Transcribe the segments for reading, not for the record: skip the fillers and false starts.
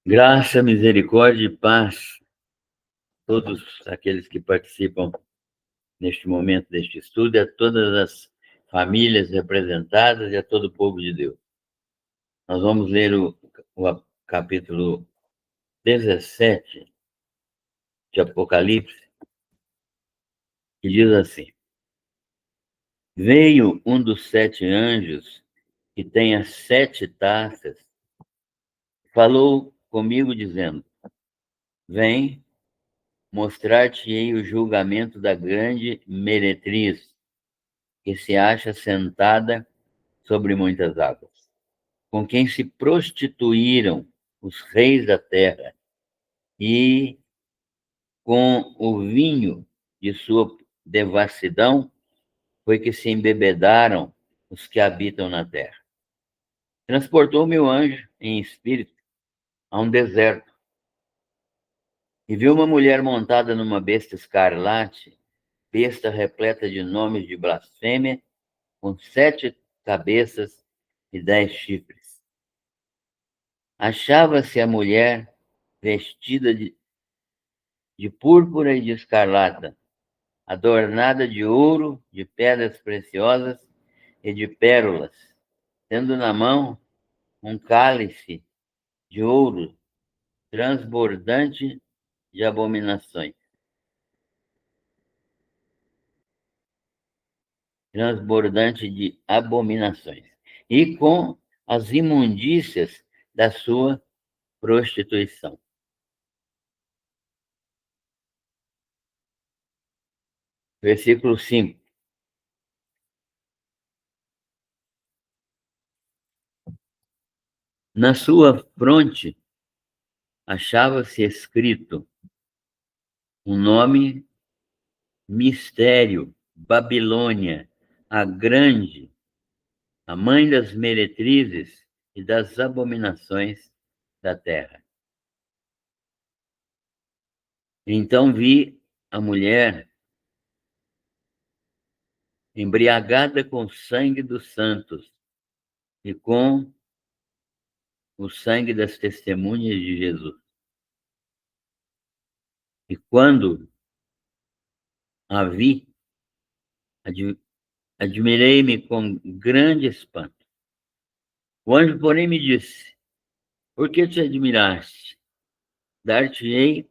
Graça, misericórdia e paz a todos aqueles que participam neste momento deste estudo, e a todas as famílias representadas e a todo o povo de Deus. Nós vamos ler o capítulo 17 de Apocalipse, que diz assim: Veio um dos 7 anjos que tem as 7 taças, falou comigo dizendo: Vem, mostrar-te-ei o julgamento da grande meretriz, que se acha sentada sobre muitas águas, com quem se prostituíram os reis da terra, e com o vinho de sua devassidão foi que se embebedaram os que habitam na terra. Transportou-me o anjo em espírito a um deserto, e viu uma mulher montada numa besta escarlate, besta repleta de nomes de blasfêmia, com 7 cabeças e 10 chifres. Achava-se a mulher vestida de púrpura e de escarlata, adornada de ouro, de pedras preciosas e de pérolas, tendo na mão um cálice de ouro transbordante de abominações. Transbordante de abominações. E com as imundícias da sua prostituição. Versículo 5. Na sua fronte achava-se escrito um nome: Mistério, Babilônia, a grande, a mãe das meretrizes e das abominações da terra. Então vi a mulher embriagada com o sangue dos santos e com o sangue das testemunhas de Jesus. E quando a vi, admirei-me com grande espanto. O anjo, porém, me disse: Por que te admiraste? Dar-te-ei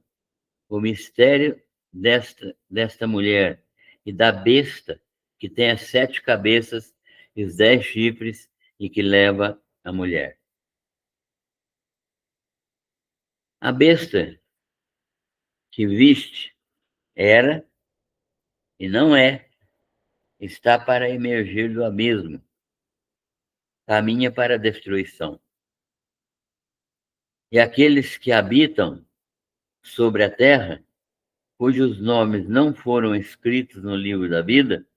o mistério desta mulher e da besta que tem as 7 cabeças e os 10 chifres e que leva a mulher. A besta que viste era e não é, está para emergir do abismo, caminha para a destruição. E aqueles que habitam sobre a terra, cujos nomes não foram escritos no livro da vida,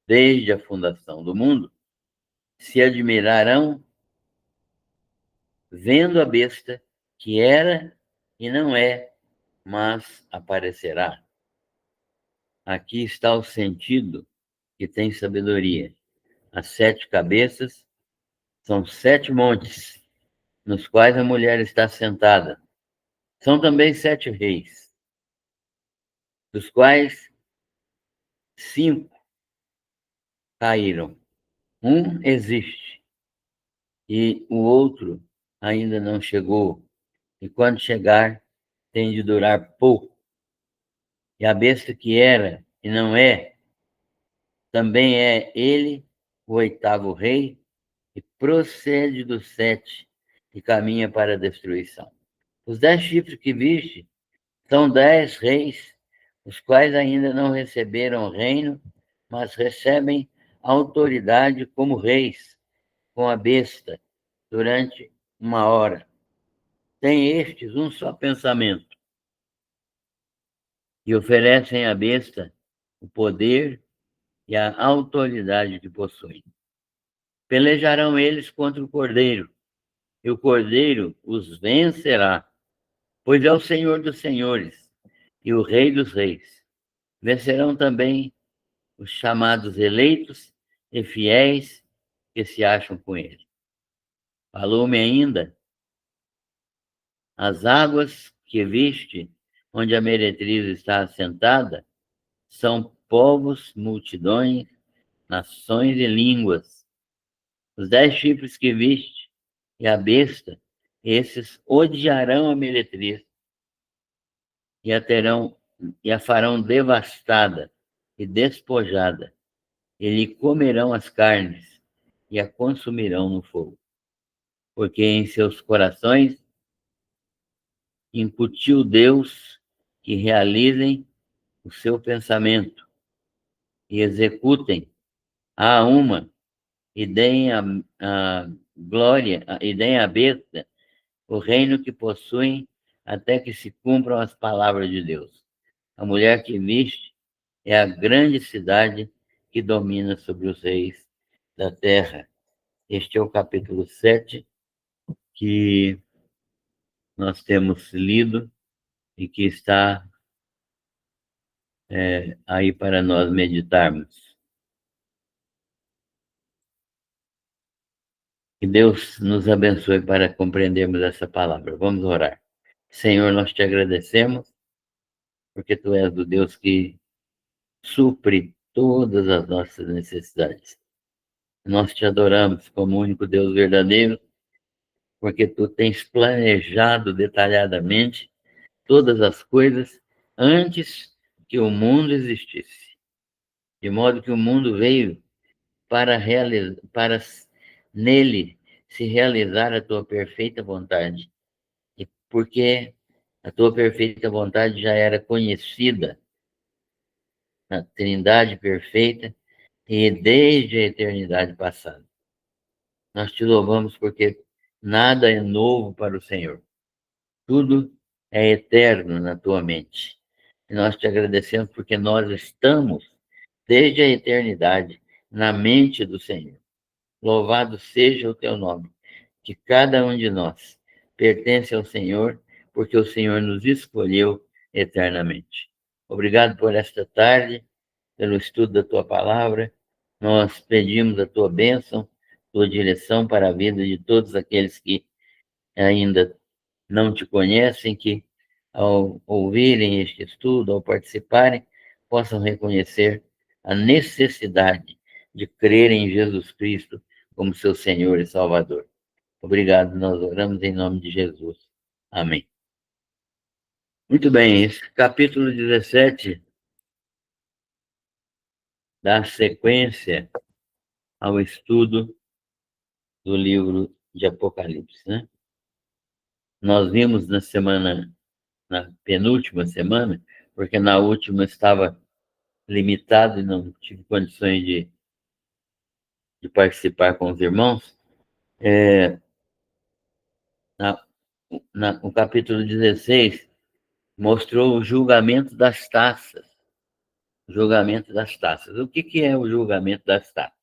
desde a fundação do mundo, se admirarão vendo a besta que era e não é, mas aparecerá. Aqui está o sentido que tem sabedoria. As 7 cabeças são 7 montes, nos quais a mulher está sentada. São também 7 reis, dos quais 5 caíram. Um existe e o outro ainda não chegou. E quando chegar, tem de durar pouco. E a besta que era e não é, também é ele o 8º rei, e procede dos 7 e caminha para a destruição. Os 10 chifres que viste são 10 reis, os quais ainda não receberam reino, mas recebem autoridade como reis, com a besta, durante 1 hora. Tem estes um só pensamento, e oferecem à besta o poder e a autoridade que possuem. Pelejarão eles contra o Cordeiro, e o Cordeiro os vencerá, pois é o Senhor dos senhores e o Rei dos reis. Vencerão também os chamados eleitos e fiéis que se acham com ele. Falou-me ainda As águas que viste, onde a meretriz está assentada, são povos, multidões, nações e línguas. Os 10 chifres que viste e a besta, esses odiarão a meretriz e a farão devastada e despojada. E lhe comerão as carnes e a consumirão no fogo. Porque em seus corações incutiu Deus que realizem o seu pensamento e executem a uma e deem a glória e deem a besta o reino que possuem até que se cumpram as palavras de Deus. A mulher que viste é a grande cidade que domina sobre os reis da terra. Este é o capítulo 7 que nós temos lido e que está aí para nós meditarmos. Que Deus nos abençoe para compreendermos essa palavra. Vamos orar. Senhor, nós te agradecemos, porque tu és o Deus que supre todas as nossas necessidades. Nós te adoramos como o único Deus verdadeiro, porque tu tens planejado detalhadamente todas as coisas antes que o mundo existisse. De modo que o mundo veio para nele se realizar a tua perfeita vontade. E porque a tua perfeita vontade já era conhecida na Trindade perfeita e desde a eternidade passada. Nós te louvamos porque nada é novo para o Senhor. Tudo é eterno na tua mente. E nós te agradecemos porque nós estamos desde a eternidade na mente do Senhor. Louvado seja o teu nome, que cada um de nós pertence ao Senhor, porque o Senhor nos escolheu eternamente. Obrigado por esta tarde, pelo estudo da tua palavra. Nós pedimos a tua bênção, tua direção para a vida de todos aqueles que ainda não te conhecem, que ao ouvirem este estudo, ao participarem, possam reconhecer a necessidade de crer em Jesus Cristo como seu Senhor e Salvador. Obrigado, nós oramos em nome de Jesus. Amém. Muito bem, esse capítulo 17 dá sequência ao estudo do livro de Apocalipse, né? Nós vimos na penúltima semana, porque na última estava limitado e não tive condições de participar com os irmãos, o capítulo 16 mostrou o julgamento das taças. Julgamento das taças. O que é o julgamento das taças?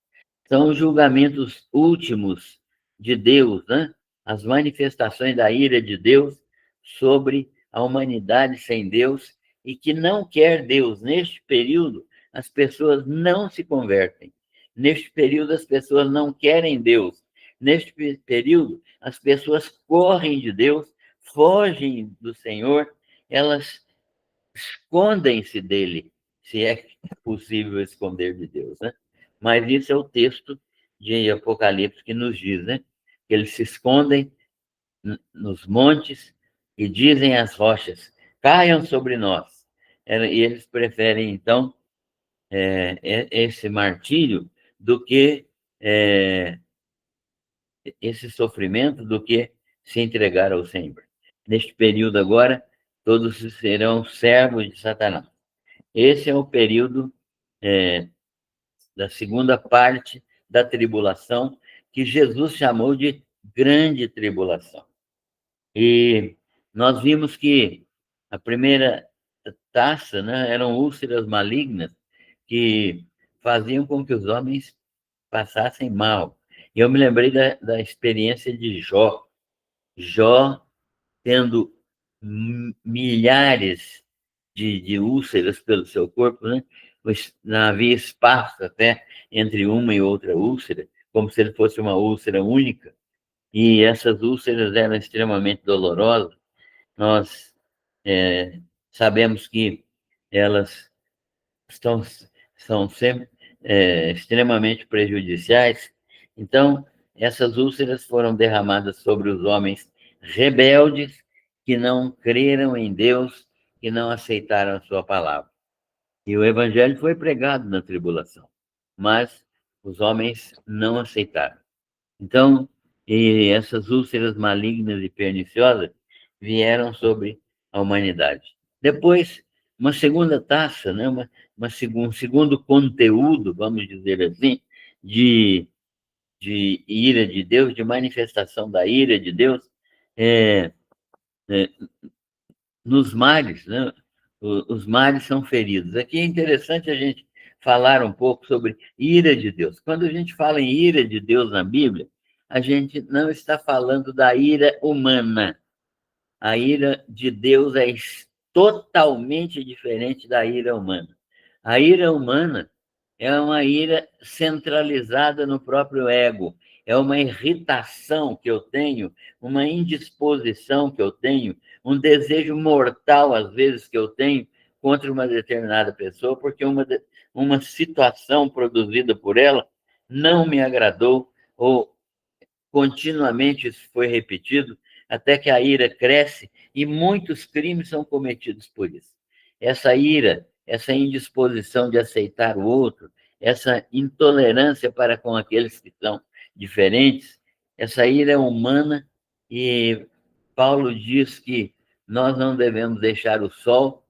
São os julgamentos últimos de Deus, né? As manifestações da ira de Deus sobre a humanidade sem Deus e que não quer Deus. Neste período, as pessoas não se convertem. Neste período, as pessoas não querem Deus. Neste período, as pessoas correm de Deus, fogem do Senhor, elas escondem-se dele, se é possível esconder de Deus, né? Mas isso é o texto de Apocalipse que nos diz, né? Que eles se escondem nos montes e dizem às rochas, caiam sobre nós. E eles preferem, então, esse martírio do que esse sofrimento, do que se entregar ao Senhor. Neste período agora, todos serão servos de Satanás. Esse é o período da segunda parte da tribulação, que Jesus chamou de grande tribulação. E nós vimos que a primeira taça, né, eram úlceras malignas que faziam com que os homens passassem mal. E eu me lembrei da experiência de Jó. Jó tendo milhares de úlceras pelo seu corpo, né? Não havia espaço até entre uma e outra úlcera, como se ele fosse uma úlcera única, e essas úlceras eram extremamente dolorosas, nós sabemos que elas estão, são sempre extremamente prejudiciais. Então, essas úlceras foram derramadas sobre os homens rebeldes que não creram em Deus, que não aceitaram a sua palavra. E o evangelho foi pregado na tribulação, mas os homens não aceitaram. Então, e essas úlceras malignas e perniciosas vieram sobre a humanidade. Depois, uma segunda taça, né, um segundo conteúdo, vamos dizer assim, de, de ira de Deus, de manifestação da ira de Deus, é, é, nos mares, né? Os mares são feridos. Aqui é interessante a gente falar um pouco sobre ira de Deus. Quando a gente fala em ira de Deus na Bíblia, a gente não está falando da ira humana. A ira de Deus é totalmente diferente da ira humana. A ira humana é uma ira centralizada no próprio ego, é uma irritação que eu tenho, uma indisposição que eu tenho, um desejo mortal, às vezes, que eu tenho contra uma determinada pessoa, porque uma situação produzida por ela não me agradou, ou continuamente isso foi repetido, até que a ira cresce e muitos crimes são cometidos por isso. Essa ira, essa indisposição de aceitar o outro, essa intolerância para com aqueles que são diferentes, essa ira é humana e Paulo diz que nós não devemos deixar o sol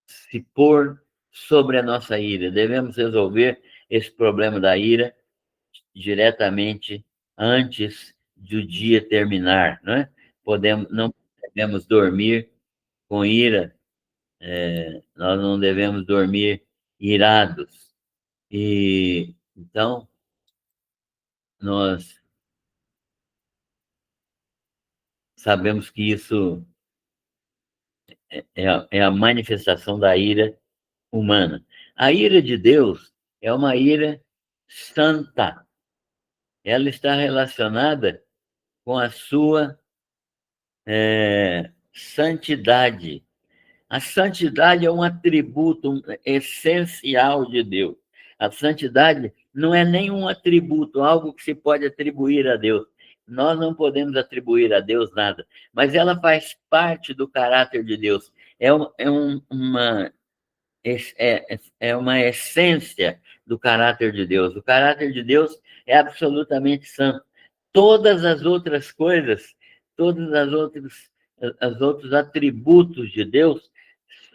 se pôr sobre a nossa ira, devemos resolver esse problema da ira diretamente antes do dia terminar, né? Não devemos dormir com ira, nós não devemos dormir irados. E então nós sabemos que isso é a manifestação da ira humana. A ira de Deus é uma ira santa. Ela está relacionada com a sua santidade. A santidade é um atributo essencial de Deus. A santidade não é nenhum atributo, algo que se pode atribuir a Deus. Nós não podemos atribuir a Deus nada, mas ela faz parte do caráter de Deus. É uma essência do caráter de Deus. O caráter de Deus é absolutamente santo. Todas as outras coisas, todos os outros atributos de Deus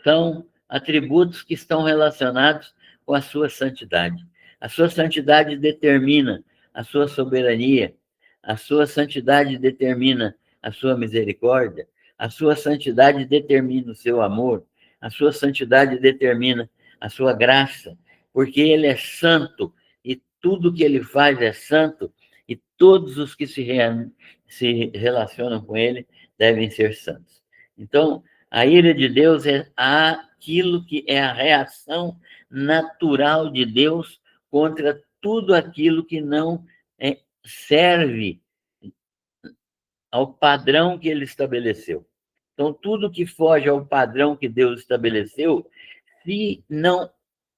são atributos que estão relacionados com a sua santidade. A sua santidade determina a sua soberania, a sua santidade determina a sua misericórdia, a sua santidade determina o seu amor, a sua santidade determina a sua graça, porque ele é santo e tudo que ele faz é santo e todos os que se relacionam com ele devem ser santos. Então, a ira de Deus é aquilo que é a reação natural de Deus contra tudo aquilo que não serve ao padrão que ele estabeleceu. Então, tudo que foge ao padrão que Deus estabeleceu, se não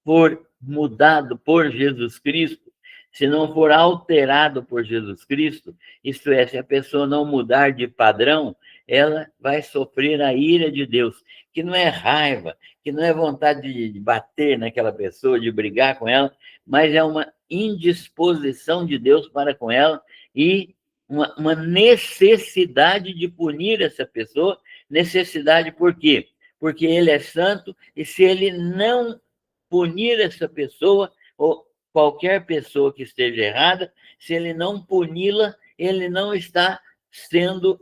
for mudado por Jesus Cristo, se não for alterado por Jesus Cristo, isto é, se a pessoa não mudar de padrão, ela vai sofrer a ira de Deus, que não é raiva, que não é vontade de bater naquela pessoa, de brigar com ela, mas é uma indisposição de Deus para com ela e uma necessidade de punir essa pessoa. Necessidade por quê? Porque ele é santo e se ele não punir essa pessoa, ou qualquer pessoa que esteja errada, se ele não puni-la, ele não está sendo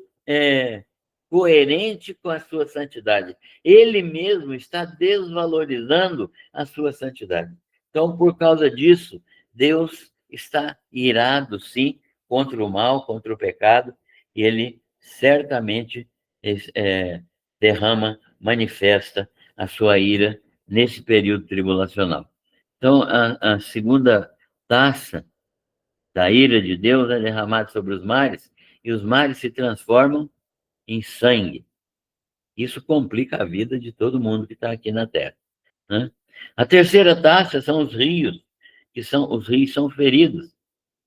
coerente com a sua santidade. Ele mesmo está desvalorizando a sua santidade. Então, por causa disso, Deus está irado, sim, contra o mal, contra o pecado, e ele certamente derrama, manifesta a sua ira nesse período tribulacional. Então, a segunda taça da ira de Deus é derramada sobre os mares, e os mares se transformam em sangue. Isso complica a vida de todo mundo que está aqui na Terra, né? A terceira taça são os rios, os rios são feridos,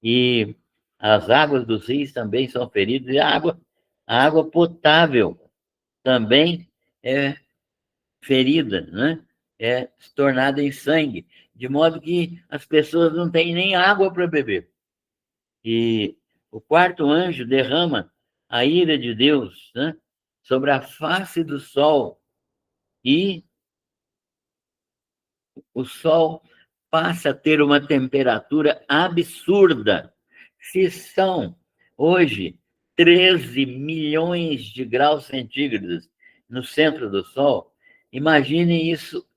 e as águas dos rios também são feridas, e a água potável também é ferida, né? É tornada em sangue, de modo que as pessoas não têm nem água para beber. E o quarto anjo derrama a ira de Deus, né, sobre a face do sol, e o sol passa a ter uma temperatura absurda. Se são, hoje, 13 milhões de graus centígrados no centro do Sol, imagine isso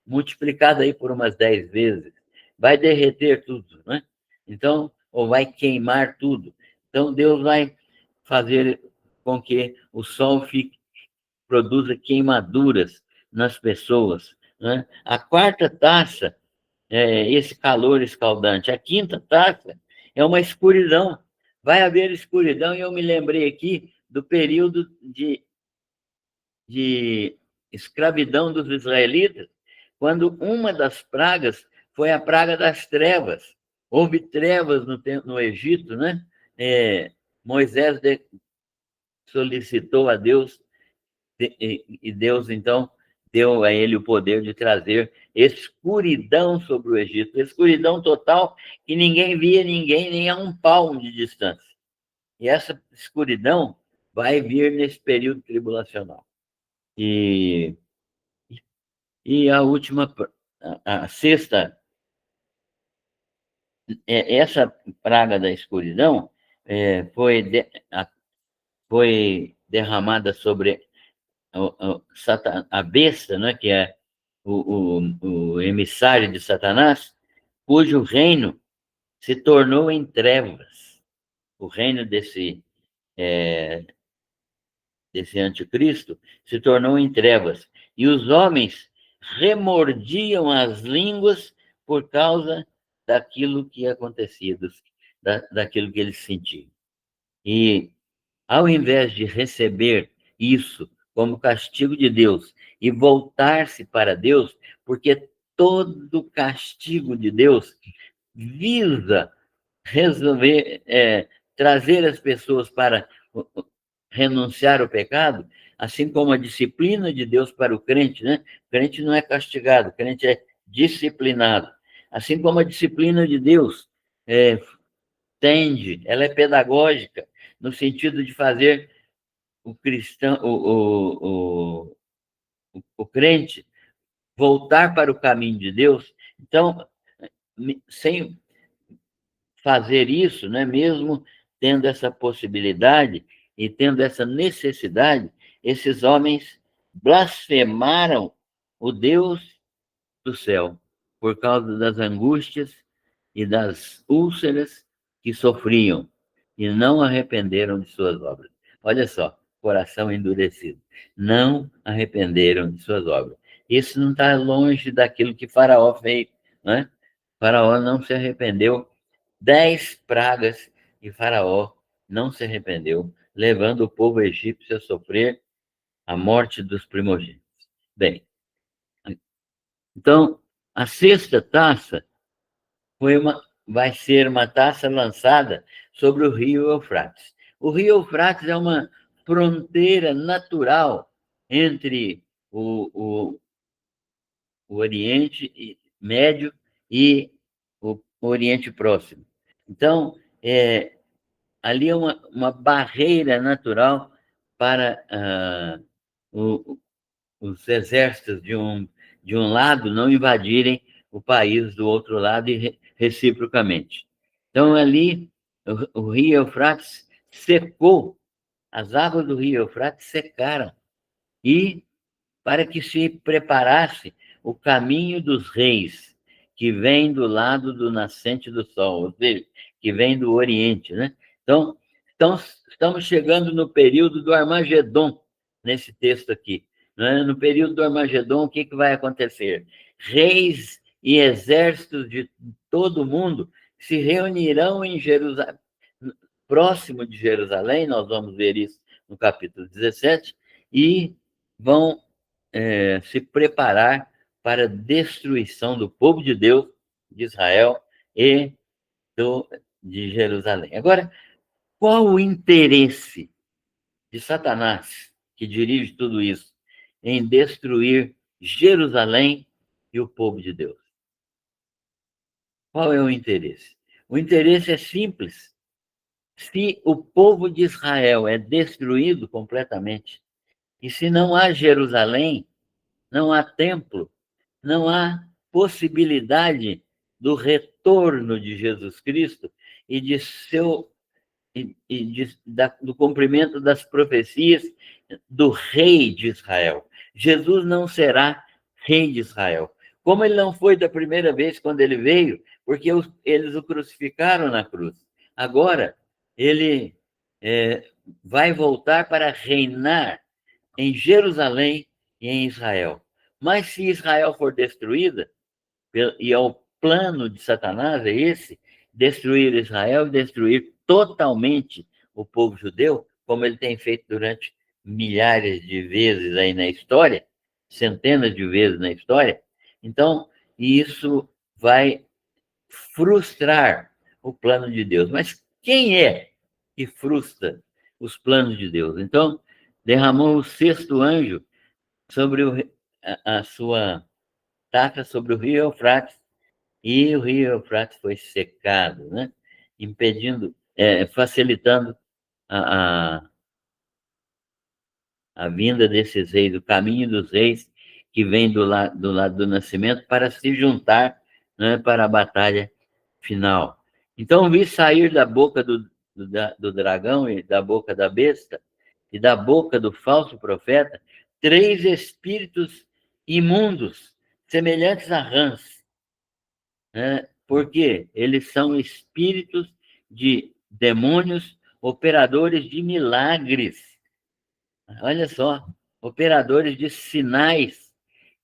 multiplicado aí por umas 10 vezes. Vai derreter tudo, né? Então, ou vai queimar tudo. Então, Deus vai fazer com que o Sol produza queimaduras nas pessoas, né? A quarta taça é esse calor escaldante. A quinta taça é uma escuridão. Vai haver escuridão, e eu me lembrei aqui do período de escravidão dos israelitas, quando uma das pragas foi a praga das trevas. Houve trevas no Egito, né? Moisés solicitou a Deus, e Deus, então, deu a ele o poder de trazer escuridão sobre o Egito, escuridão total, que ninguém via ninguém nem a um palmo de distância. E essa escuridão vai vir nesse período tribulacional. E a última, a sexta, essa praga da escuridão foi derramada sobre a besta, né, que é o emissário de Satanás, cujo reino se tornou em trevas. O reino desse anticristo se tornou em trevas. E os homens remordiam as línguas por causa daquilo que acontecia, daquilo que eles sentiam. E, ao invés de receber isso como castigo de Deus e voltar-se para Deus, porque todo castigo de Deus visa resolver, trazer as pessoas para renunciar ao pecado, assim como a disciplina de Deus para o crente, né? O crente não é castigado, o crente é disciplinado. Assim como a disciplina de Deus ela é pedagógica, no sentido de fazer o cristão, o crente voltar para o caminho de Deus. Então, sem fazer isso, né, mesmo tendo essa possibilidade e tendo essa necessidade, esses homens blasfemaram o Deus do céu por causa das angústias e das úlceras que sofriam, e não arrependeram de suas obras. Olha só, coração endurecido. Não arrependeram de suas obras. Isso não está longe daquilo que Faraó fez, né? Faraó não se arrependeu. 10 pragas, e Faraó não se arrependeu, levando o povo egípcio a sofrer a morte dos primogênitos. Bem, então, a sexta taça vai ser uma taça lançada sobre o rio Eufrates. O rio Eufrates é uma fronteira natural entre o Oriente Médio e o Oriente Próximo. Então, ali é uma barreira natural para os exércitos de um lado não invadirem o país do outro lado, e reciprocamente. Então, ali, o rio Eufrates secou, as águas do rio Eufrates secaram, e para que se preparasse o caminho dos reis, que vem do lado do nascente do sol, ou seja, que vem do Oriente, né? Então, estamos chegando no período do Armagedon, nesse texto aqui, né? No período do Armagedon, o que vai acontecer? Reis e exércitos de todo o mundo se reunirão em Jerusalém, próximo de Jerusalém, nós vamos ver isso no capítulo 17, e vão se preparar para a destruição do povo de Deus, de Israel e de Jerusalém. Agora, qual o interesse de Satanás, que dirige tudo isso, em destruir Jerusalém e o povo de Deus? Qual é o interesse? O interesse é simples. Se o povo de Israel é destruído completamente, e se não há Jerusalém, não há templo, não há possibilidade do retorno de Jesus Cristo e de seu do cumprimento das profecias do rei de Israel. Jesus não será rei de Israel. Como ele não foi da primeira vez quando ele veio, porque eles o crucificaram na cruz. Agora, ele vai voltar para reinar em Jerusalém e em Israel. Mas se Israel for destruída, e é o plano de Satanás é esse, destruir Israel e destruir totalmente o povo judeu, como ele tem feito durante milhares de vezes aí na história, centenas de vezes na história. Então, isso vai frustrar o plano de Deus. Mas quem é que frustra os planos de Deus? Então, derramou o sexto anjo sobre a sua taça sobre o rio Eufrates, e o rio Eufrates foi secado, né? Impedindo, facilitando a, a, a vinda desses reis, o caminho dos reis que vem do lado do nascimento para se juntar, né, para a batalha final. Então vi sair da boca do dragão e da boca da besta e da boca do falso profeta 3 espíritos imundos, semelhantes a rãs, né? Porque eles são espíritos de demônios, operadores de milagres. Olha só, operadores de sinais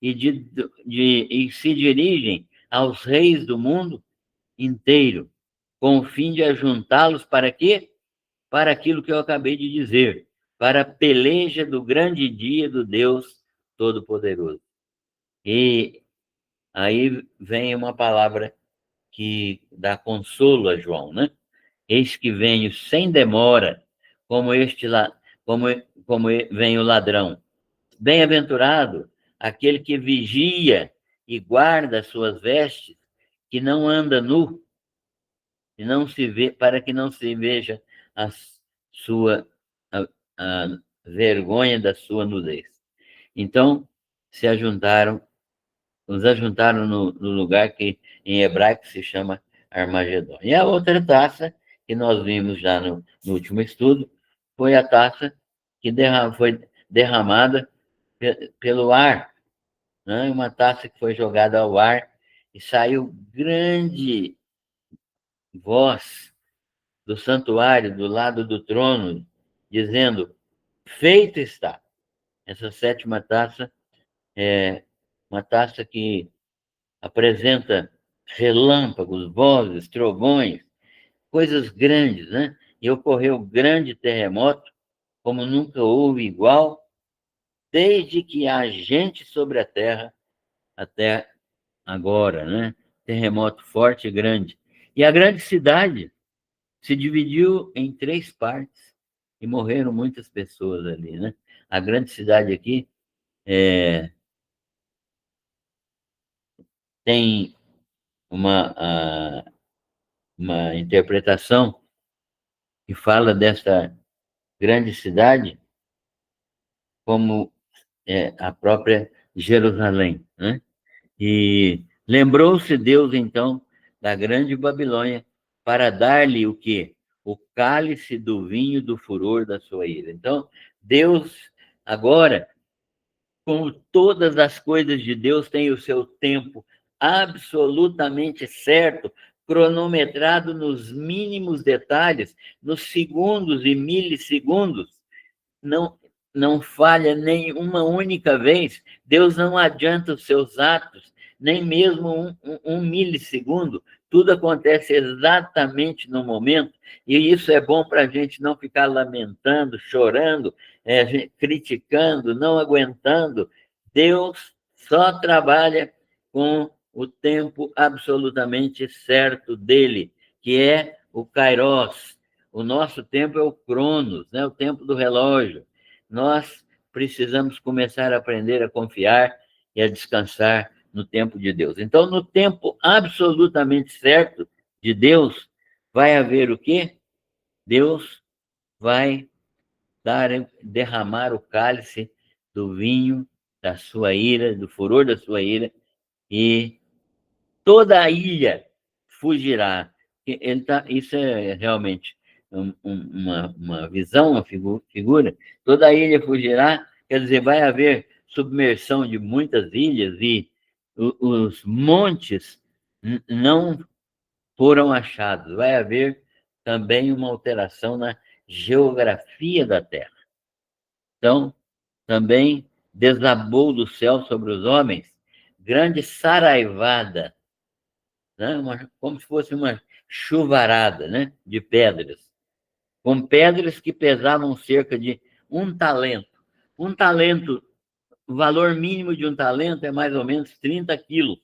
e se dirigem aos reis do mundo inteiro, com o fim de ajuntá-los para quê? Para aquilo que eu acabei de dizer, para a peleja do grande dia do Deus Todo-Poderoso. E aí vem uma palavra que dá consolo a João, né? Eis que venho sem demora, como como vem o ladrão. Bem-aventurado aquele que vigia e guarda as suas vestes, que não anda nu, e não se vê, para que não se veja a sua a vergonha da sua nudez. Então, nos ajuntaram no lugar que em hebraico se chama Armagedon. E a outra taça, que nós vimos já no último estudo, foi a taça que foi derramada pelo ar, né? Uma taça que foi jogada ao ar e saiu grande voz do santuário, do lado do trono, dizendo: feito está. Essa sétima taça é uma taça que apresenta relâmpagos, vozes, trovões, coisas grandes, né? E ocorreu grande terremoto, como nunca houve igual, desde que há gente sobre a terra até agora, né? Terremoto forte e grande. E a grande cidade se dividiu em 3 partes e morreram muitas pessoas ali, né? A grande cidade aqui tem uma interpretação que fala dessa grande cidade como a própria Jerusalém, né? E lembrou-se Deus, então, da grande Babilônia para dar-lhe o quê? O cálice do vinho do furor da sua ira. Então, Deus, agora, como todas as coisas de Deus, tem o seu tempo absolutamente certo, cronometrado nos mínimos detalhes, nos segundos e milissegundos, não, não falha nem uma única vez. Deus não adianta os seus atos, nem mesmo um milissegundo. tudo acontece exatamente no momento, e isso é bom para a gente não ficar lamentando, chorando, criticando, não aguentando. Deus só trabalha com o tempo absolutamente certo dele, que é o Kairos. O nosso tempo é o Cronos, né? O tempo do relógio. Nós precisamos começar a aprender a confiar e a descansar no tempo de Deus. Então, no tempo absolutamente certo de Deus, vai haver o quê? Deus vai derramar o cálice do vinho da sua ira, do furor da sua ira, e toda a ilha fugirá. Isso é realmente uma visão, uma figura. Toda a ilha fugirá, quer dizer, vai haver submersão de muitas ilhas e os montes não foram achados. Vai haver também uma alteração na geografia da Terra. Então, também desabou do céu sobre os homens grande saraivada, né? Como se fosse uma chuvarada, né? De pedras, com pedras que pesavam cerca de 1 talento. 1 talento, o valor mínimo de 1 talento é mais ou menos 30 quilos.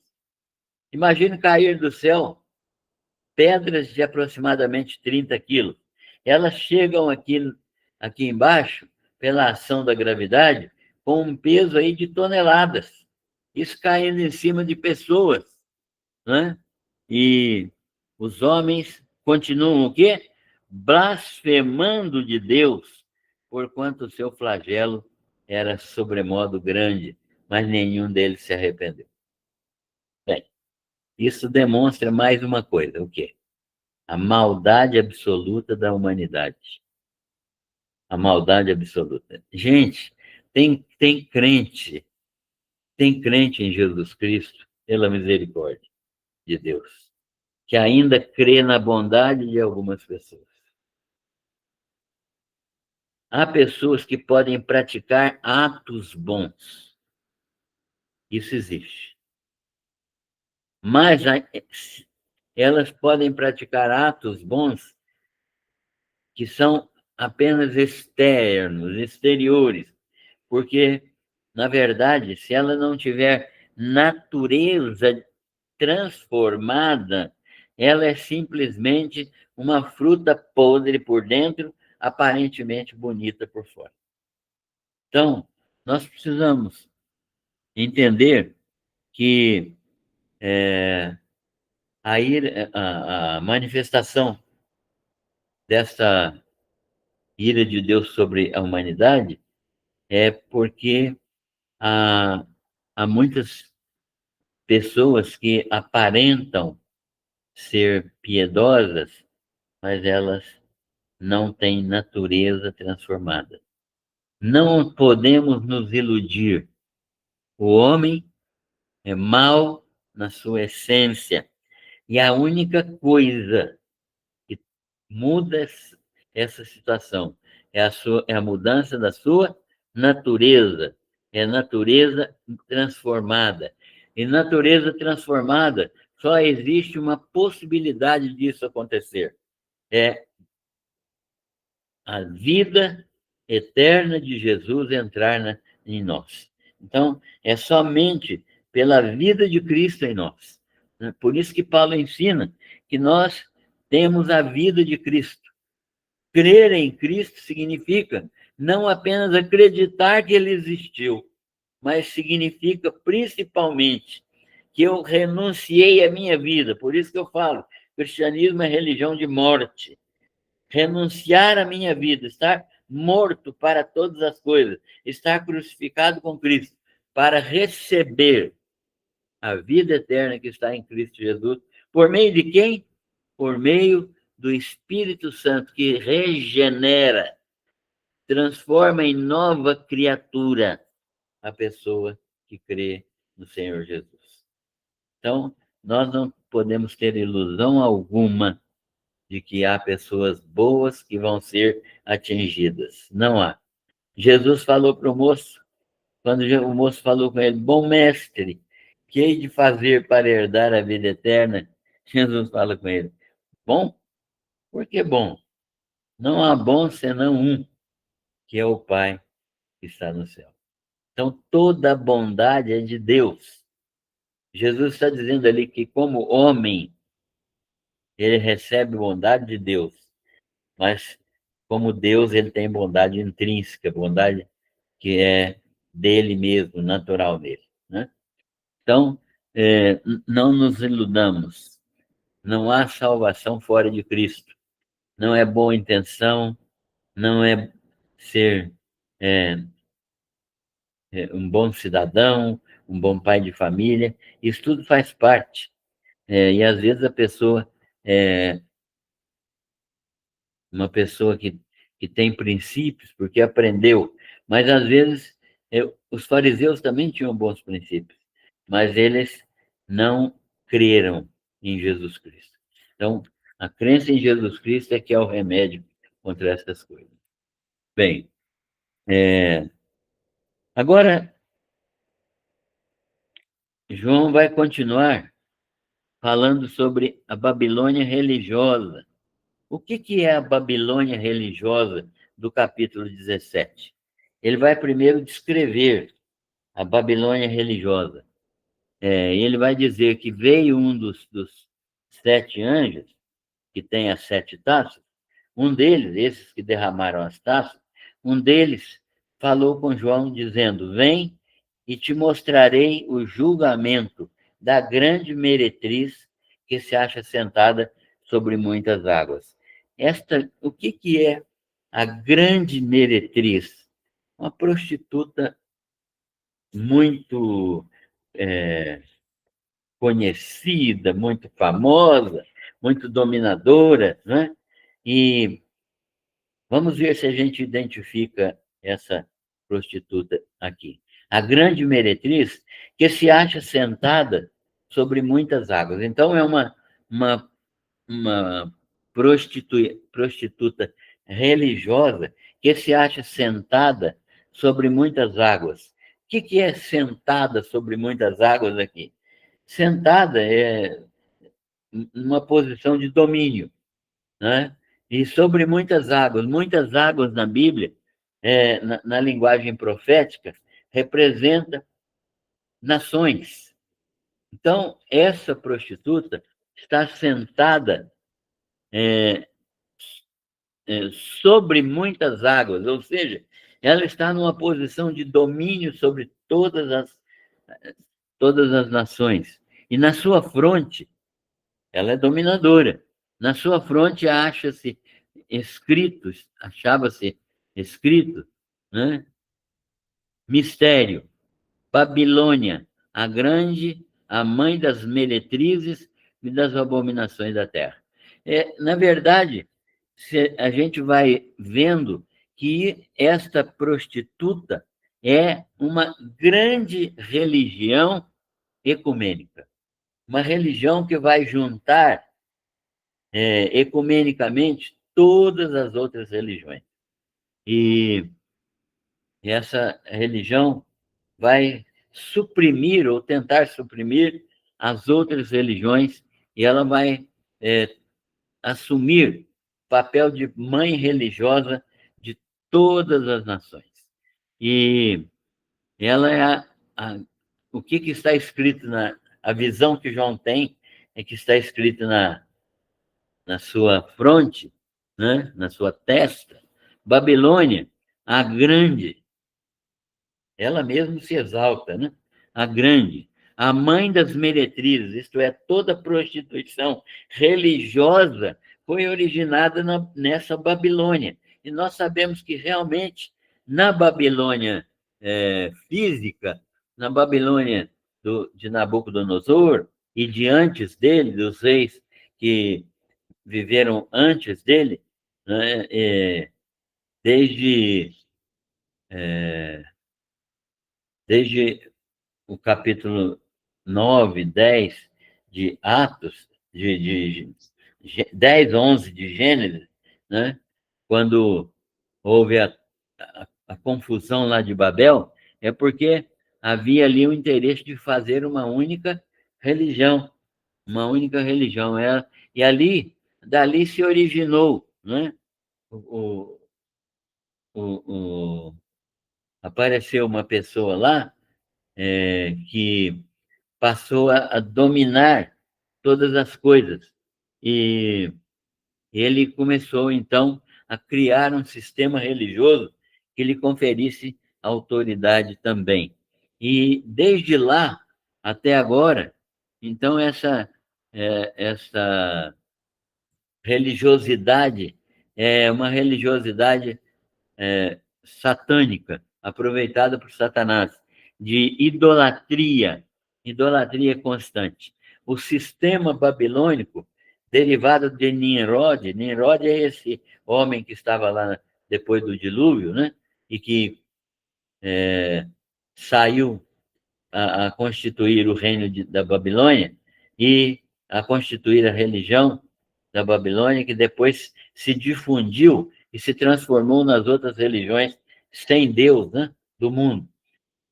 Imagine cair do céu pedras de aproximadamente 30 quilos. Elas chegam aqui embaixo, pela ação da gravidade, com um peso aí de toneladas. Isso caindo em cima de pessoas, né? E os homens continuam o quê? Blasfemando de Deus, porquanto o seu flagelo era sobremodo grande, mas nenhum deles se arrependeu. Bem, isso demonstra mais uma coisa, o quê? A maldade absoluta da humanidade. A maldade absoluta. Gente, tem crente em Jesus Cristo, pela misericórdia de Deus, que ainda crê na bondade de algumas pessoas. Há pessoas que podem praticar atos bons. Isso existe. Mas elas podem praticar atos bons que são apenas externos, exteriores, porque, na verdade, se ela não tiver natureza transformada, ela é simplesmente uma fruta podre por dentro, aparentemente bonita por fora. Então, nós precisamos entender que a manifestação dessa ira de Deus sobre a humanidade é porque há muitas pessoas que aparentam ser piedosas, mas elas não têm natureza transformada. Não podemos nos iludir. O homem é mau na sua essência. E a única coisa que muda essa situação é a mudança da sua natureza. É natureza transformada. E natureza transformada, só existe uma possibilidade disso acontecer. É a vida eterna de Jesus entrar em nós. Então, é somente pela vida de Cristo em nós. Por isso que Paulo ensina que nós temos a vida de Cristo. Crer em Cristo significa não apenas acreditar que ele existiu, mas significa principalmente que eu renunciei à minha vida. Por isso que eu falo, cristianismo é religião de morte. Renunciar à minha vida, estar morto para todas as coisas, estar crucificado com Cristo, para receber a vida eterna que está em Cristo Jesus. Por meio de quem? Por meio do Espírito Santo, que regenera, transforma em nova criatura a pessoa que crê no Senhor Jesus. Então, nós não podemos ter ilusão alguma de que há pessoas boas que vão ser atingidas. Não há. Jesus falou para o moço, quando o moço falou com ele: bom mestre, que hei de fazer para herdar a vida eterna? Jesus fala com ele: bom? Por que bom? Não há bom senão um, que é o Pai que está no céu. Então, toda a bondade é de Deus. Jesus está dizendo ali que, como homem, ele recebe bondade de Deus, mas como Deus, ele tem bondade intrínseca, bondade que é dele mesmo, natural dele, né? Então, não nos iludamos. Não há salvação fora de Cristo. Não é boa intenção, não é ser é, um bom cidadão, um bom pai de família. Isso tudo faz parte. E às vezes a pessoa é uma pessoa que tem princípios porque aprendeu, mas às vezes os fariseus também tinham bons princípios, mas eles não creram em Jesus Cristo. Então, a crença em Jesus Cristo é que é o remédio contra essas coisas. Bem, agora João vai continuar falando sobre a Babilônia religiosa. O que é a Babilônia religiosa do capítulo 17? Ele vai primeiro descrever a Babilônia religiosa. Ele vai dizer que veio um dos 7 anjos, que tem as 7 taças, um deles, esses que derramaram as taças, um deles falou com João, dizendo: vem e te mostrarei o julgamento da grande meretriz que se acha sentada sobre muitas águas. O que é a grande meretriz? Uma prostituta muito conhecida, muito famosa, muito dominadora, né? E vamos ver se a gente identifica essa prostituta aqui. A grande meretriz que se acha sentada sobre muitas águas. Então, é uma, uma prostituta religiosa que se acha sentada sobre muitas águas. O que é sentada sobre muitas águas aqui? Sentada é uma posição de domínio, né? E sobre muitas águas na Bíblia, na linguagem profética, representa nações. Então, essa prostituta está sentada sobre muitas águas, ou seja, ela está numa posição de domínio sobre todas as nações. E na sua fronte, ela é dominadora. Na sua fronte achava-se escrito, né? Mistério, Babilônia, a grande, a mãe das meretrizes e das abominações da terra. Na verdade, a gente vai vendo que esta prostituta é uma grande religião ecumênica, uma religião que vai juntar ecumenicamente todas as outras religiões. E essa religião vai suprimir ou tentar suprimir as outras religiões e ela vai assumir papel de mãe religiosa de todas as nações. E ela é o que está escrito a visão que João tem é que está escrito na sua fronte, né? Na sua testa, Babilônia, a grande, ela mesma se exalta, né? A grande, a mãe das meretrizes, isto é, toda prostituição religiosa foi originada nessa Babilônia. E nós sabemos que realmente na Babilônia física, na Babilônia de Nabucodonosor e de antes dele, dos reis que viveram antes dele, né? Desde, desde o capítulo 9, 10 de Atos, de 10, 11 de Gênesis, né? Quando houve a confusão lá de Babel, é porque havia ali o interesse de fazer uma única religião. uma única religião. E dali se originou, né? O, o, apareceu uma pessoa lá que passou a dominar todas as coisas. E ele começou, então, a criar um sistema religioso que lhe conferisse autoridade também. E desde lá até agora, então, essa religiosidade é uma religiosidade satânica, aproveitada por Satanás, de idolatria constante. O sistema babilônico, derivado de Nimrod é esse homem que estava lá depois do dilúvio, né? E que saiu a constituir o reino da Babilônia e a constituir a religião da Babilônia, que depois se difundiu e se transformou nas outras religiões sem Deus, né, do mundo.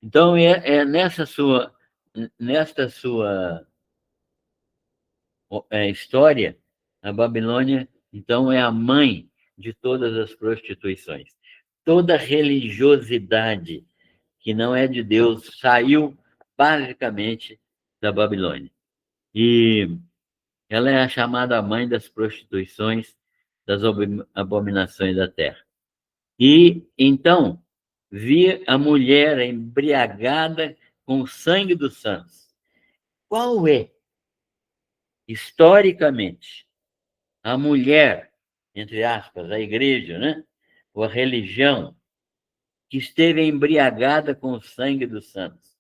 Então, nesta sua história, a Babilônia, então, é a mãe de todas as prostituições. Toda religiosidade que não é de Deus saiu basicamente da Babilônia. E ela é a chamada mãe das prostituições, das abominações da terra. E então vi a mulher embriagada com o sangue dos santos. Qual é, historicamente, a mulher, entre aspas, a igreja, né? Ou a religião, que esteve embriagada com o sangue dos santos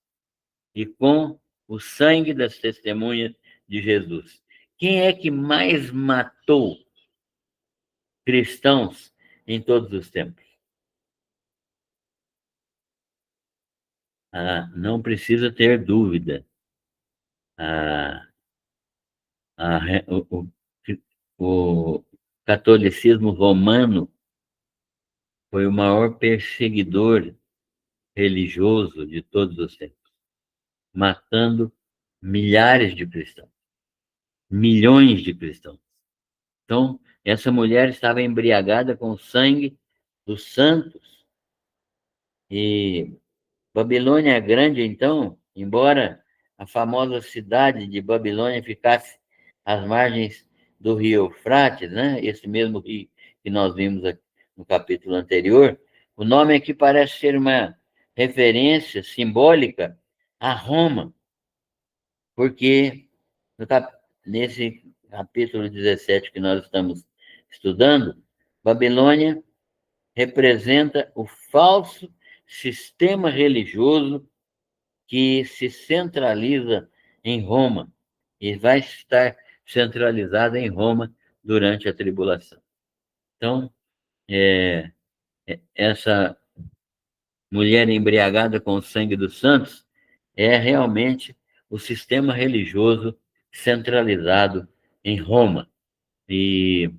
e com o sangue das testemunhas de Jesus? Quem é que mais matou cristãos em todos os tempos? Não precisa ter dúvida. Ah, a, o catolicismo romano foi o maior perseguidor religioso de todos os tempos, matando milhares de cristãos, milhões de cristãos. Então, essa mulher estava embriagada com o sangue dos santos. E Babilônia Grande, então, embora a famosa cidade de Babilônia ficasse às margens do rio Eufrates, né? Esse mesmo rio que nós vimos no capítulo anterior, o nome aqui parece ser uma referência simbólica a Roma, porque nesse capítulo 17 que nós estamos estudando, Babilônia representa o falso sistema religioso que se centraliza em Roma e vai estar centralizado em Roma durante a tribulação. Então, essa mulher embriagada com o sangue dos santos é realmente o sistema religioso centralizado em Roma. E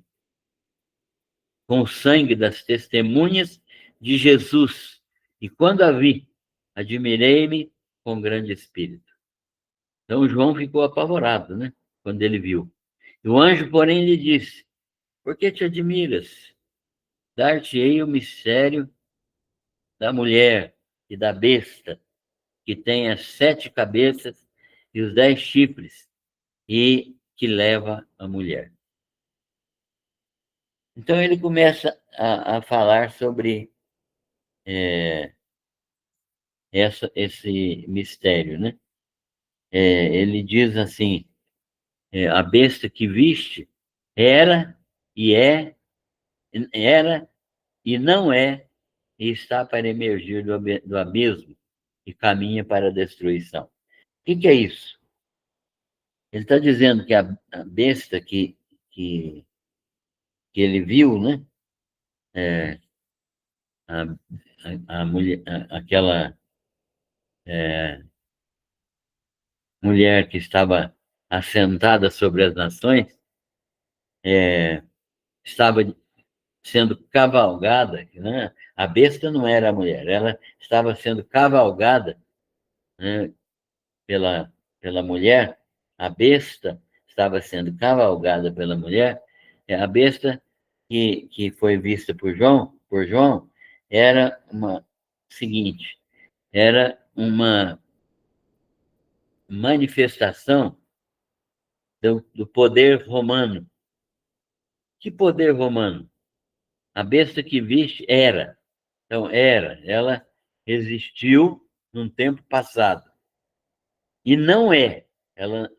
com o sangue das testemunhas de Jesus. E quando a vi, admirei-me com grande espírito. Então João ficou apavorado, né? Quando ele viu. E o anjo, porém, lhe disse: por que te admiras? Dar-te-ei o mistério da mulher e da besta, que tem as 7 cabeças e os 10 chifres, e que leva a mulher. Então ele começa a falar sobre esse mistério, né? Ele diz assim: a besta que viste era e é, era e não é, e está para emergir do abismo e caminha para a destruição. O que é isso? Ele está dizendo que a besta que, que ele viu, né? A, a mulher, aquela mulher que estava assentada sobre as nações, estava sendo cavalgada, né? A besta não era a mulher, ela estava sendo cavalgada, né, pela mulher, a besta, estava sendo cavalgada pela mulher, a besta que foi vista por João era uma seguinte, era uma manifestação do poder romano. Que poder romano? A besta que viste era. Então, ela existiu num tempo passado. E não é, ela,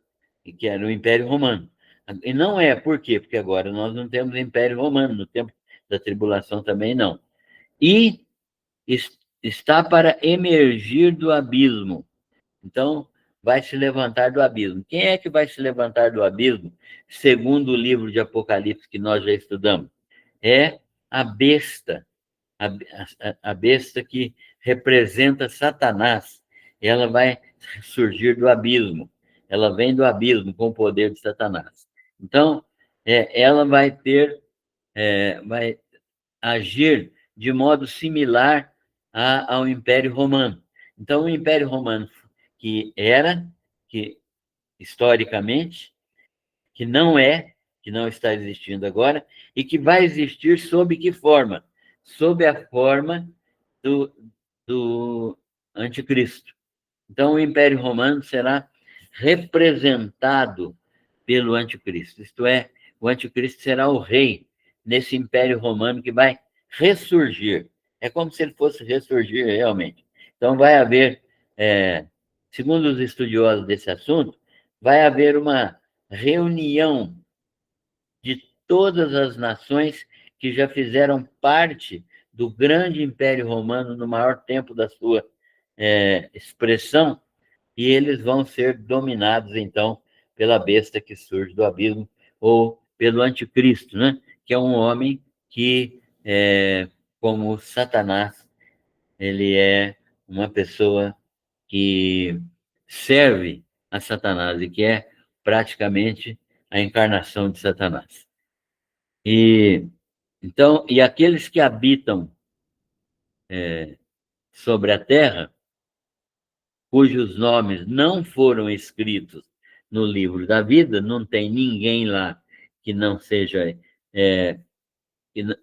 que era o Império Romano. E não é, por quê? Porque agora nós não temos Império Romano, no tempo da tribulação também não. E está para emergir do abismo. Então, vai se levantar do abismo. Quem é que vai se levantar do abismo, segundo o livro de Apocalipse que nós já estudamos? É a besta, a besta que representa Satanás. Ela vai surgir do abismo. Ela vem do abismo com o poder de Satanás. Então, ela vai agir de modo similar ao Império Romano. Então, o Império Romano, que historicamente, que não está existindo agora, e que vai existir sob que forma? Sob a forma do anticristo. Então, o Império Romano será representado pelo anticristo, isto é, o anticristo será o rei nesse Império Romano que vai ressurgir. É como se ele fosse ressurgir realmente. Então, vai haver, segundo os estudiosos desse assunto, vai haver uma reunião de todas as nações que já fizeram parte do grande Império Romano no maior tempo da sua expressão, e eles vão ser dominados, então, pela besta que surge do abismo, ou pelo anticristo, né? Que é um homem que, como Satanás, ele é uma pessoa que serve a Satanás e que é praticamente a encarnação de Satanás. E então, e aqueles que habitam sobre a terra, cujos nomes não foram escritos no livro da vida, não tem ninguém lá que não seja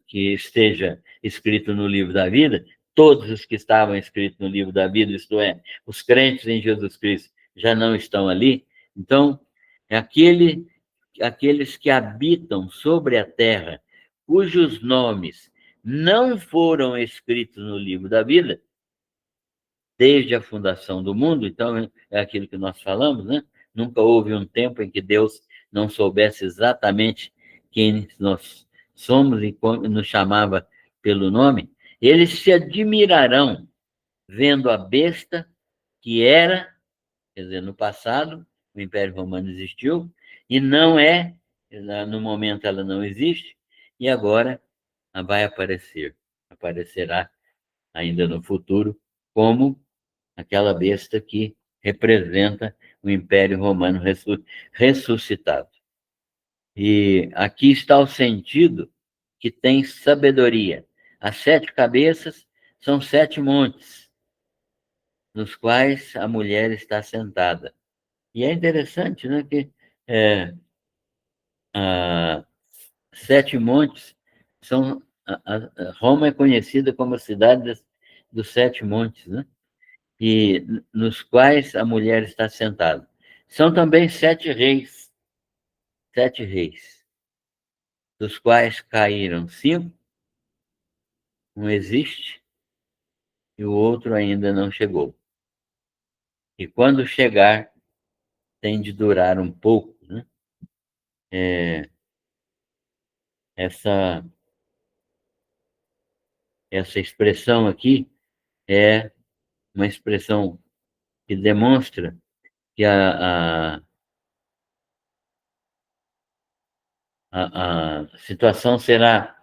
que esteja escrito no livro da vida. Todos os que estavam escritos no livro da vida, isto é, os crentes em Jesus Cristo, já não estão ali. Então, é aqueles que habitam sobre a terra, cujos nomes não foram escritos no livro da vida, desde a fundação do mundo. Então, é aquilo que nós falamos, né? Nunca houve um tempo em que Deus não soubesse exatamente quem nós somos e nos chamava pelo nome. Eles se admirarão vendo a besta que era, quer dizer, no passado, o Império Romano existiu, e não é, no momento ela não existe, e agora ela vai aparecerá ainda no futuro como aquela besta que representa o Império Romano ressuscitado. E aqui está o sentido que tem sabedoria. As 7 cabeças são 7 montes, nos quais a mulher está sentada. E é interessante, né, que a 7 montes são... Roma é conhecida como a cidade dos 7 montes, né? E nos quais a mulher está sentada. São também 7 reis, 7 reis, dos quais caíram 5, um existe e o outro ainda não chegou. E quando chegar, tem de durar um pouco, né? Essa expressão aqui é uma expressão que demonstra que a situação será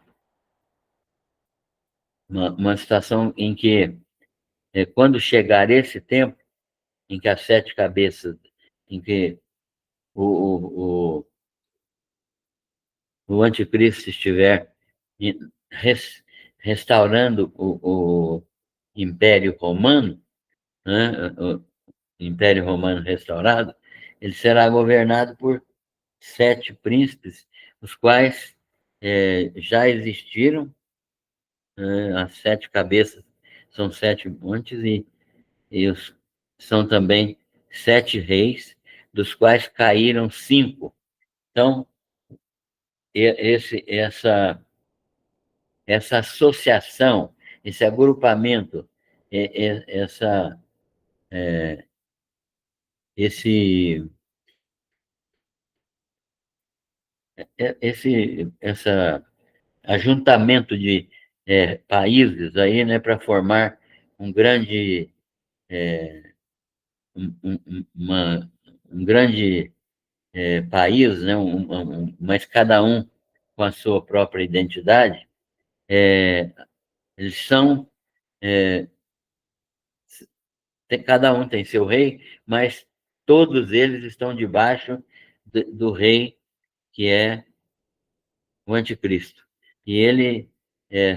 uma situação em que, quando chegar esse tempo, em que as 7 cabeças, em que o anticristo estiver restaurando o Império Romano, né? O Império Romano restaurado, ele será governado por 7 príncipes, os quais já existiram, as 7 cabeças são 7 montes, são também 7 reis, dos quais caíram 5. Então, essa associação, esse agrupamento, essa, esse, essa ajuntamento de países aí, né, para formar um grande, um grande país, né, mas cada um com a sua própria identidade, eles são, cada um tem seu rei, mas todos eles estão debaixo do rei que é o anticristo. E ele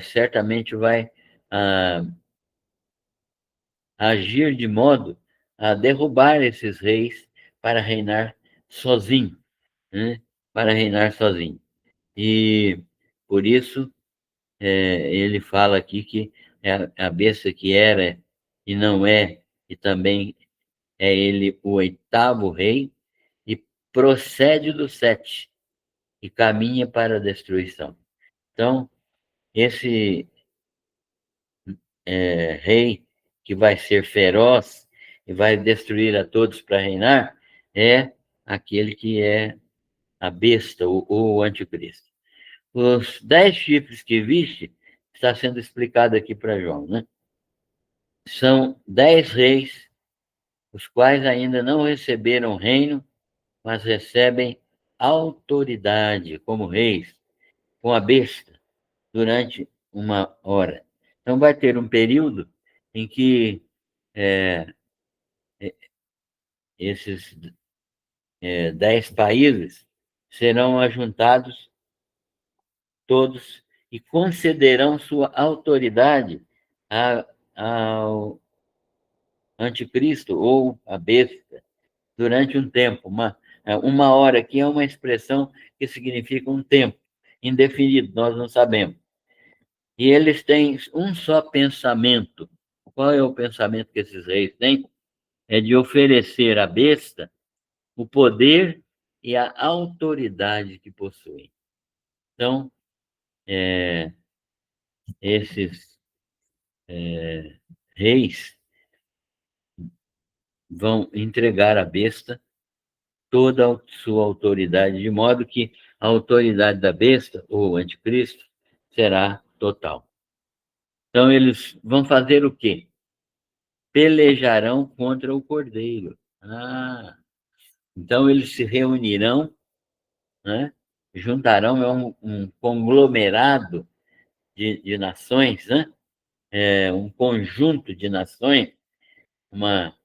certamente vai ah, agir de modo a derrubar esses reis para reinar sozinho, né? Para reinar sozinho. E por isso ele fala aqui que é a besta que era e não é, e também é ele o 8º rei, e procede do 7, e caminha para a destruição. Então, esse rei que vai ser feroz e vai destruir a todos para reinar, é aquele que é a besta, o anticristo. Os 10 chifres que viste, está sendo explicado aqui para João, né? São 10 reis, os quais ainda não receberam reino, mas recebem autoridade como reis, com a besta, durante 1 hora. Então vai ter um período em que esses 10 países serão ajuntados todos e concederão sua autoridade ao anticristo ou à besta durante um tempo. 1 hora aqui é uma expressão que significa um tempo indefinido, nós não sabemos. E eles têm um só pensamento. Qual é o pensamento que esses reis têm? É de oferecer à besta o poder e a autoridade que possuem. Então, esses reis vão entregar à besta toda a sua autoridade, de modo que a autoridade da besta, ou anticristo, será total. Então, eles vão fazer o quê? Pelejarão contra o cordeiro. Então, eles se reunirão, né? Juntarão um conglomerado de nações, né? Um conjunto de nações, uma,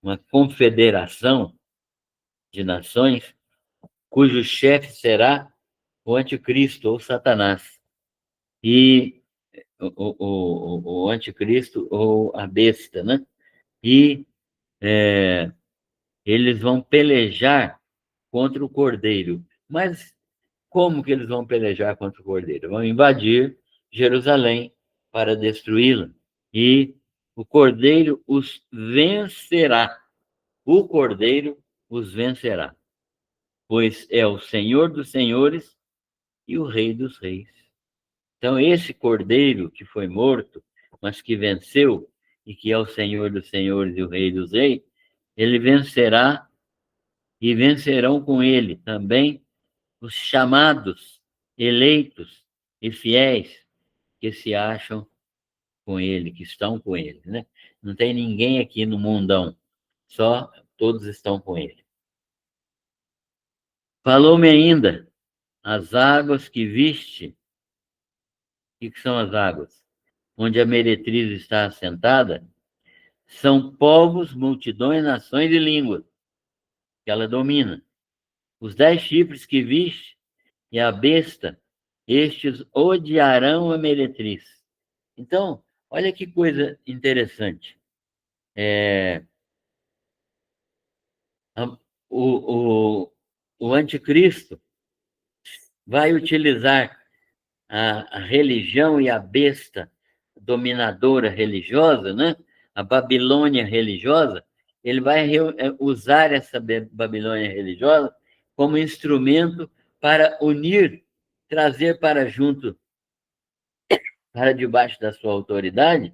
uma confederação de nações, cujo chefe será o anticristo ou Satanás. E o anticristo ou a besta, né? E eles vão pelejar contra o cordeiro. Mas como que eles vão pelejar contra o cordeiro? Vão invadir Jerusalém para destruí-la. E o cordeiro os vencerá. O cordeiro os vencerá, pois é o Senhor dos senhores e o Rei dos reis. Então, esse cordeiro que foi morto, mas que venceu, e que é o Senhor dos senhores e o Rei dos reis, ele vencerá, e vencerão com ele também os chamados, eleitos e fiéis que se acham com ele, que estão com ele, né? Não tem ninguém aqui no mundão, só todos estão com ele. Falou-me ainda, as águas que viste. O que são as águas? Onde a meretriz está assentada, são povos, multidões, nações e línguas que ela domina. Os 10 chifres que viste e a besta, estes odiarão a meretriz. Então, olha que coisa interessante. A, o, o anticristo vai utilizar a religião e a besta dominadora religiosa, né? A Babilônia religiosa, ele vai usar essa Babilônia religiosa como instrumento para unir, trazer para junto, para debaixo da sua autoridade,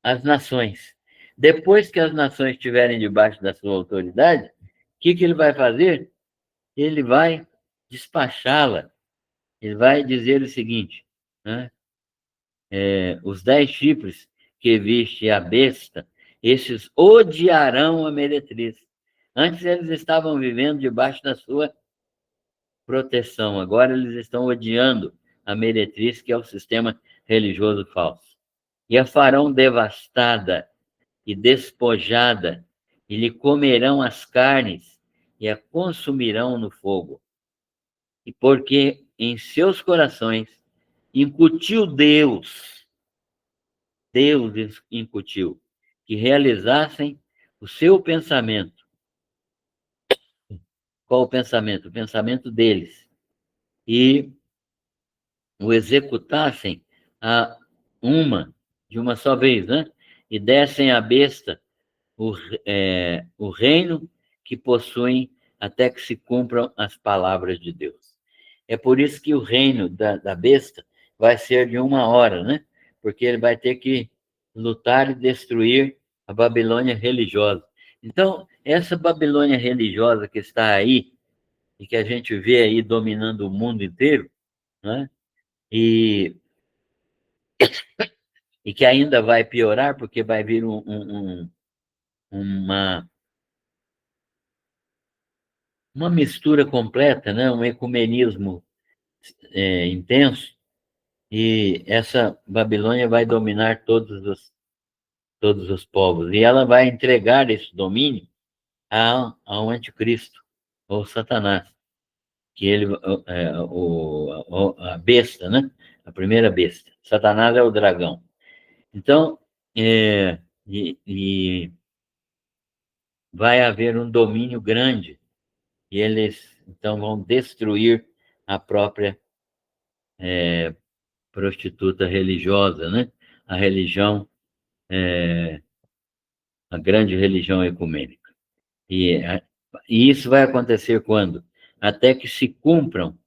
as nações. Depois que as nações estiverem debaixo da sua autoridade, o que ele vai fazer? Ele vai despachá-la. Ele vai dizer o seguinte, né? Os 10 chifres que viste a besta, esses odiarão a meretriz. Antes eles estavam vivendo debaixo da sua proteção, agora eles estão odiando a meretriz, que é o sistema religioso falso. E a farão devastada e despojada, e lhe comerão as carnes e a consumirão no fogo. E porque em seus corações incutiu Deus incutiu, que realizassem o seu pensamento. Qual o pensamento? O pensamento deles. E o executassem de uma só vez, né? E dessem à besta o reino que possuem até que se cumpram as palavras de Deus. É por isso que o reino da besta vai ser de 1 hora, né? Porque ele vai ter que lutar e destruir a Babilônia religiosa. Então, essa Babilônia religiosa que está aí, e que a gente vê aí dominando o mundo inteiro, né? E, e que ainda vai piorar, porque vai vir uma mistura completa, né? Um ecumenismo intenso, e essa Babilônia vai dominar todos os povos, e ela vai entregar esse domínio ao anticristo, ou Satanás, que ele a besta, né? A primeira besta. Satanás é o dragão. Então, e vai haver um domínio grande, e eles então vão destruir a própria prostituta religiosa, né? A religião, a grande religião ecumênica. E, e isso vai acontecer quando? Até que se cumpram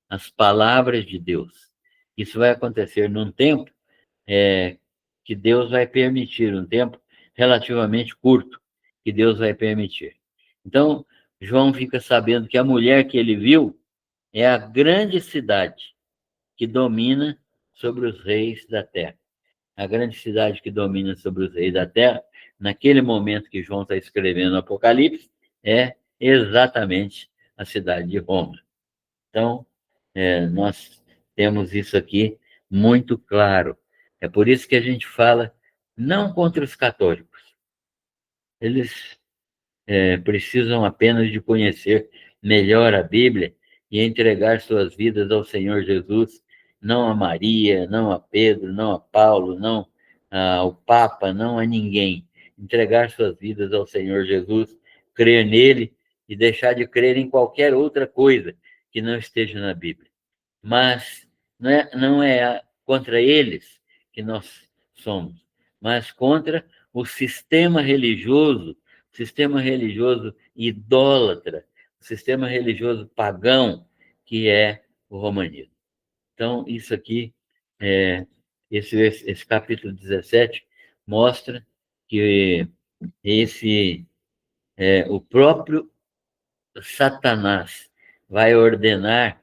as palavras de Deus. Isso vai acontecer num tempo que Deus vai permitir, um tempo relativamente curto, que Deus vai permitir. Então, João fica sabendo que a mulher que ele viu é a grande cidade que domina sobre os reis da terra. A grande cidade que domina sobre os reis da terra, naquele momento que João está escrevendo o Apocalipse, é exatamente a cidade de Roma. Então, nós temos isso aqui muito claro. É por isso que a gente fala não contra os católicos. Eles precisam apenas de conhecer melhor a Bíblia e entregar suas vidas ao Senhor Jesus, não a Maria, não a Pedro, não a Paulo, não ao Papa, não a ninguém. Entregar suas vidas ao Senhor Jesus, crer nele e deixar de crer em qualquer outra coisa que não esteja na Bíblia. Mas não é contra eles que nós somos, mas contra o sistema religioso idólatra, o sistema religioso pagão, que é o romanismo. Então, isso aqui, esse capítulo 17 mostra que o próprio Satanás vai ordenar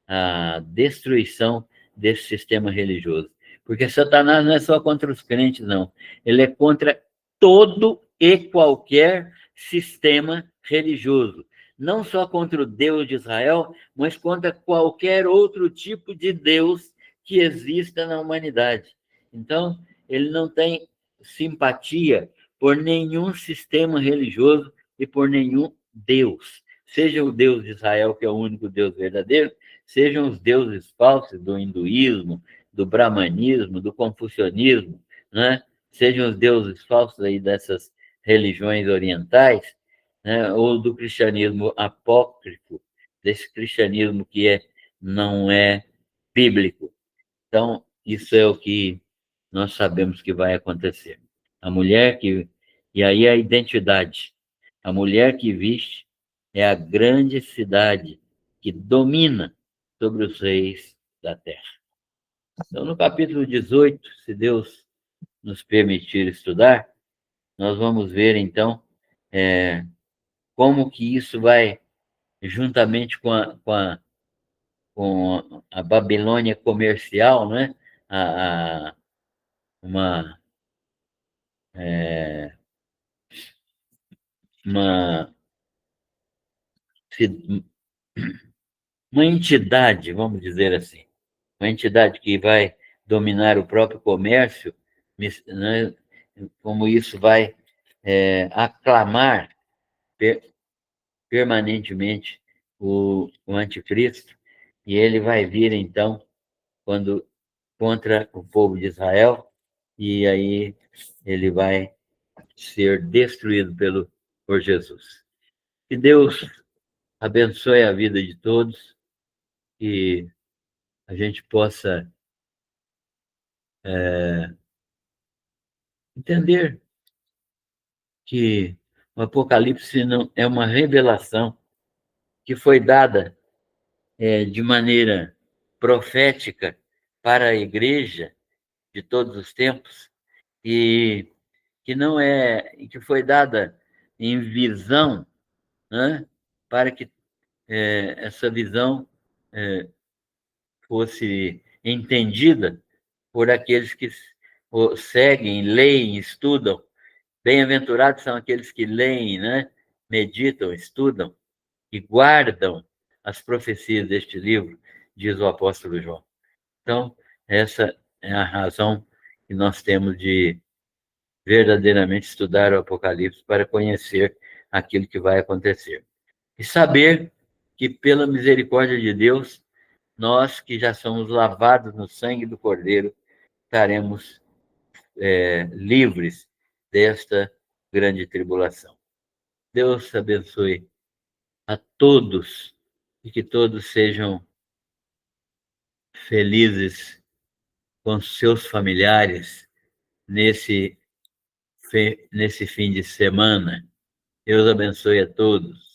a destruição desse sistema religioso. Porque Satanás não é só contra os crentes, não. Ele é contra todo e qualquer sistema religioso. Não só contra o Deus de Israel, mas contra qualquer outro tipo de Deus que exista na humanidade. Então, ele não tem simpatia por nenhum sistema religioso e por nenhum Deus. Seja o Deus de Israel, que é o único Deus verdadeiro, sejam os deuses falsos do hinduísmo, do brahmanismo, do confucionismo, né? Sejam os deuses falsos aí dessas religiões orientais, né, ou do cristianismo apócrifo, desse cristianismo que não é bíblico. Então, isso é o que nós sabemos que vai acontecer. A mulher que. E aí a identidade. A mulher que viste é a grande cidade que domina sobre os reis da terra. Então, no capítulo 18, se Deus nos permitir estudar, nós vamos ver, então, como que isso vai, juntamente com a Babilônia comercial, né? A, a, uma, é, uma, uma entidade, vamos dizer assim, uma entidade que vai dominar o próprio comércio, né? Como isso vai aclamar permanentemente o anticristo, e ele vai vir, então, quando contra o povo de Israel, e aí ele vai ser destruído por Jesus. Que Deus abençoe a vida de todos, que a gente possa entender que o Apocalipse não é uma revelação que foi dada de maneira profética para a igreja de todos os tempos, e que não é, que foi dada em visão, né, para que essa visão fosse entendida por aqueles que o seguem, leem, estudam. Bem-aventurados são aqueles que leem, né, meditam, estudam e guardam as profecias deste livro, diz o apóstolo João. Então, essa é a razão que nós temos de verdadeiramente estudar o Apocalipse para conhecer aquilo que vai acontecer. E saber que, pela misericórdia de Deus, nós que já somos lavados no sangue do Cordeiro, estaremos livres desta grande tribulação. Deus abençoe a todos e que todos sejam felizes com seus familiares nesse fim de semana. Deus abençoe a todos.